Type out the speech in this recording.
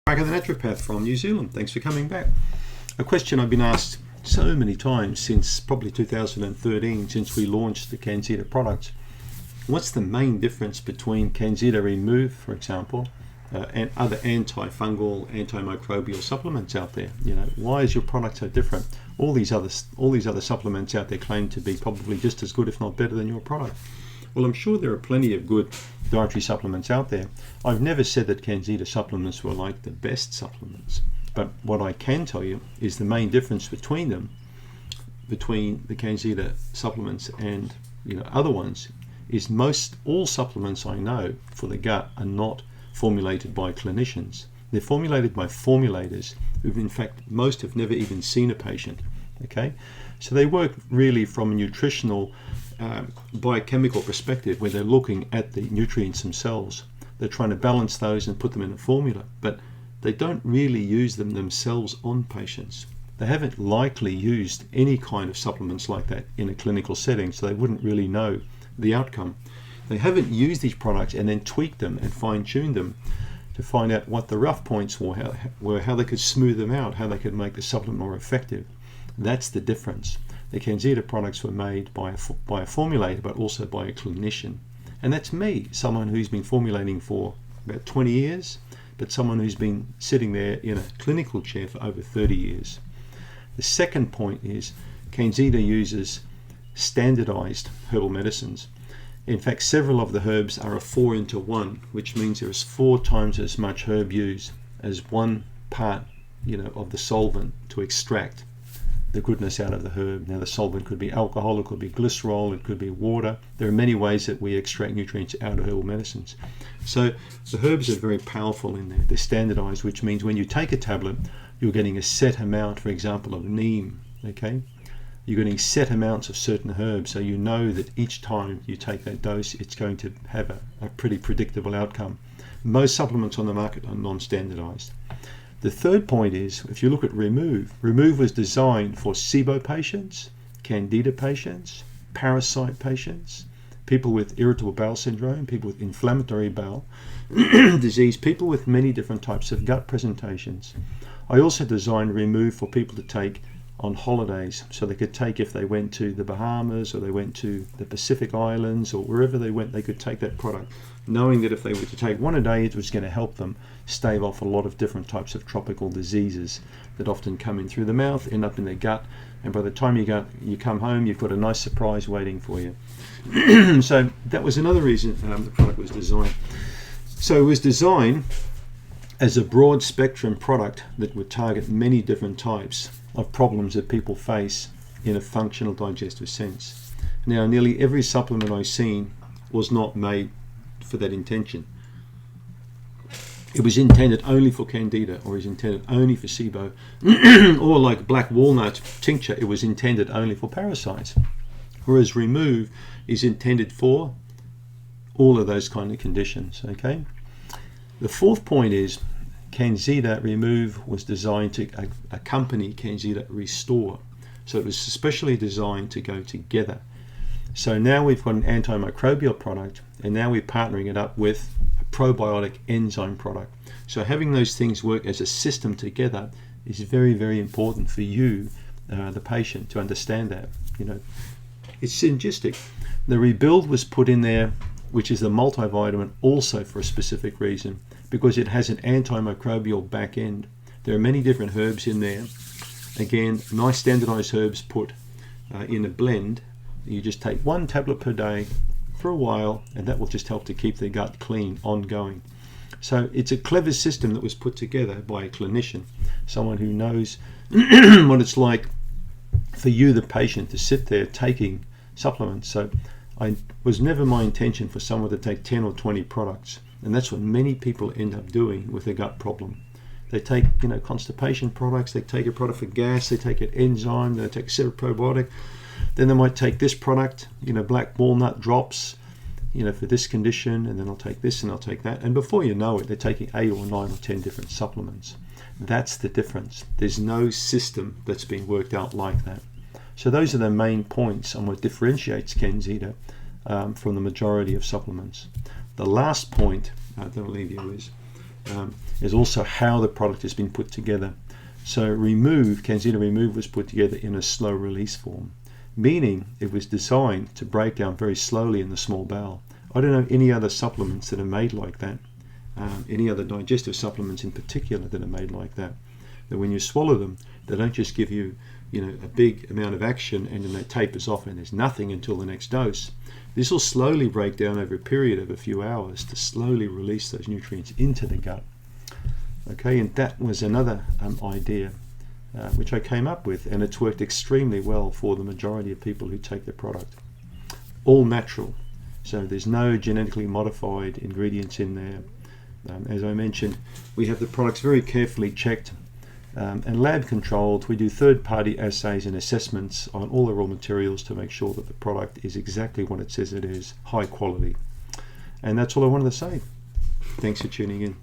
Bakker the naturopath from New Zealand. Thanks for coming back. A question I've been asked so many times since probably 2013, since we launched the CanXida products. What's the main difference between CanXida Remove, for example, and other anti-fungal, anti-microbial supplements out there? You know, why is your product so different? All these other supplements out there claim to be probably just as good, if not better, than your product. Well, I'm sure there are plenty of good dietary supplements out there. I've never said that CanXida supplements were like the best supplements, but what I can tell you is the main difference between them, between the CanXida supplements and other ones, is all supplements I know for the gut are not formulated by clinicians. They're formulated by formulators who, in fact, most have never even seen a patient. Okay, so they work really from a nutritional biochemical perspective, where they're looking at the nutrients themselves. They're trying to balance those and put them in a formula, but they don't really use them themselves on patients. They haven't likely used any kind of supplements like that in a clinical setting, so they wouldn't really know the outcome. They haven't used these products and then tweaked them and fine-tuned them to find out what the rough points were, how they could smooth them out, how they could make the supplement more effective. That's the difference. The CanXida products were made by a formulator, but also by a clinician. And that's me, someone who's been formulating for about 20 years, but someone who's been sitting there in a clinical chair for over 30 years. The second point is CanXida uses standardized herbal medicines. In fact, several of the herbs are a 4-to-1, which means there is 4 times as much herb used as one part of the solvent to extract the goodness out of the herb. Now, the solvent could be alcohol, it could be glycerol, it could be water. There are many ways that we extract nutrients out of herbal medicines. So the herbs are very powerful in there. They're standardized, which means when you take a tablet, you're getting a set amount, for example, of neem. Okay, you're getting set amounts of certain herbs, so you know that each time you take that dose, it's going to have a pretty predictable outcome. Most supplements on the market are non-standardized. The third point is, if you look at Remove was designed for SIBO patients, Candida patients, parasite patients, people with irritable bowel syndrome, people with inflammatory bowel disease, people with many different types of gut presentations. I also designed Remove for people to take on holidays, so they could take, if they went to the Bahamas or they went to the Pacific Islands or wherever they went, they could take that product, knowing that if they were to take one a day, it was going to help them stave off a lot of different types of tropical diseases that often come in through the mouth, end up in their gut, and by the time you come home, you've got a nice surprise waiting for you. So that was another reason the product was designed. So it was designed as a broad spectrum product that would target many different types of problems that people face in a functional digestive sense. Now, nearly every supplement I've seen was not made for that intention. It was intended only for Candida, or is intended only for SIBO, or like black walnut tincture, it was intended only for parasites. Whereas Remove is intended for all of those kind of conditions. Okay. The fourth point is CanXida Remove was designed to accompany CanXida Restore. So it was specially designed to go together. So now we've got an antimicrobial product, and now we're partnering it up with a probiotic enzyme product. So having those things work as a system together is very, very important for you, the patient, to understand that. It's synergistic. The Rebuild was put in there, which is the multivitamin, also for a specific reason, because it has an antimicrobial back end. There are many different herbs in there. Again, nice standardized herbs put in a blend. You just take 1 tablet per day for a while, and that will just help to keep the gut clean ongoing. So it's a clever system that was put together by a clinician, someone who knows what it's like for you, the patient, to sit there taking supplements. So it was never my intention for someone to take 10 or 20 products. And that's what many people end up doing with a gut problem. They take, constipation products, they take a product for gas, they take an enzyme, they take a separate probiotic. Then they might take this product, black walnut drops, for this condition, and then I'll take this and I'll take that. And before you know it, they're taking 8 or 9 or 10 different supplements. That's the difference. There's no system that's been worked out like that. So those are the main points on what differentiates CanXida from the majority of supplements. The last point that I'll leave you is is also how the product has been put together. So CanXida Remove was put together in a slow release form, meaning it was designed to break down very slowly in the small bowel. I don't know any other supplements that are made like that, any other digestive supplements in particular that are made like that. That when you swallow them, they don't just give you, a big amount of action and then it tapers off and there's nothing until the next dose. This will slowly break down over a period of a few hours to slowly release those nutrients into the gut. Okay, and that was another idea which I came up with, and it's worked extremely well for the majority of people who take the product. All natural, so there's no genetically modified ingredients in there. As I mentioned, we have the products very carefully checked and lab controlled. We do third-party assays and assessments on all the raw materials to make sure that the product is exactly what it says it is, high quality. And that's all I wanted to say. Thanks for tuning in.